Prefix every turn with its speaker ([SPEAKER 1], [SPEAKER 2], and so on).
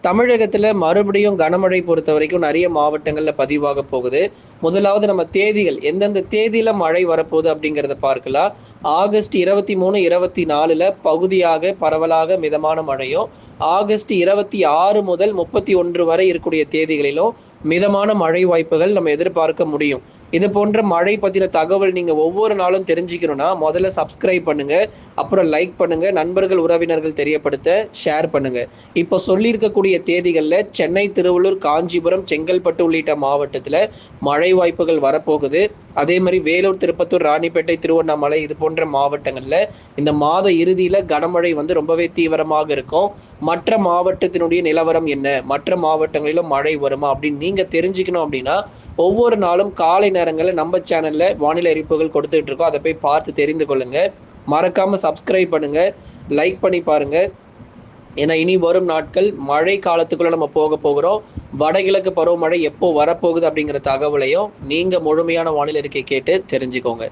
[SPEAKER 1] தமிழகத்துல மறுபடியும் கனமழை பொறுத்தவரைக்கும் நெறைய மாவட்டங்கள்ல பதிவாக போகுது. முதலாவது நம்ம தேதிகள், எந்தெந்த தேதியில மழை வரப்போகுது அப்படிங்கிறத பார்க்கலாம். ஆகஸ்ட் 23, 24ல பகுதியாக பரவலாக மிதமான மழையும், ஆகஸ்ட் 26 முதல் 31 வரை இருக்கக்கூடிய தேதிகளிலும் மிதமான மழை வாய்ப்புகள் நம்ம எதிர்பார்க்க முடியும். இது போன்ற மழை பத்தின தகவல் நீங்க ஒவ்வொரு நாளும் தெரிஞ்சுக்கணும்னா, முதல்ல சப்ஸ்கிரைப் பண்ணுங்க. அப்புறம் லைக் பண்ணுங்க. நண்பர்கள், உறவினர்கள் தெரியப்படுத்த ஷேர் பண்ணுங்க. இப்போ சொல்லியிருக்கக்கூடிய தேதிகள்ல சென்னை, திருவள்ளூர், காஞ்சிபுரம், செங்கல்பட்டு உள்ளிட்ட மாவட்டத்துல மழை வாய்ப்புகள் வரப்போகுது. அதே மாதிரி வேலூர், திருப்பத்தூர், ராணிப்பேட்டை, திருவண்ணாமலை இது போன்ற மாவட்டங்கள்ல இந்த மாத இறுதியில கனமழை ரொம்பவே தீவிரமாக இருக்கும். மற்ற மாவட்டத்தினுடைய நிலவரம் என்ன, மற்ற மாவட்டங்களிலும் மழை வருமா அப்படின்னு நீங்க தெரிஞ்சுக்கணும் அப்படின்னா, ஒவ்வொரு நாளும் காலை நேரங்களில் நம்ம சேனல்ல வானிலை அறிவிப்புகள் கொடுத்துட்டு இருக்கோம். அதை போய் பார்த்து தெரிந்து கொள்ளுங்க. மறக்காம சப்ஸ்கிரைப் பண்ணுங்க, லைக் பண்ணி பாருங்க. ஏன்னா இனி வரும் நாட்கள் மழை காலத்துக்குள்ள நம்ம போக போகிறோம். வடகிழக்கு பருவமழை எப்போ வரப்போகுது அப்படிங்கிற தகவலையும் நீங்க முழுமையான வானிலை அறிக்கை கேட்டு தெரிஞ்சுக்கோங்க.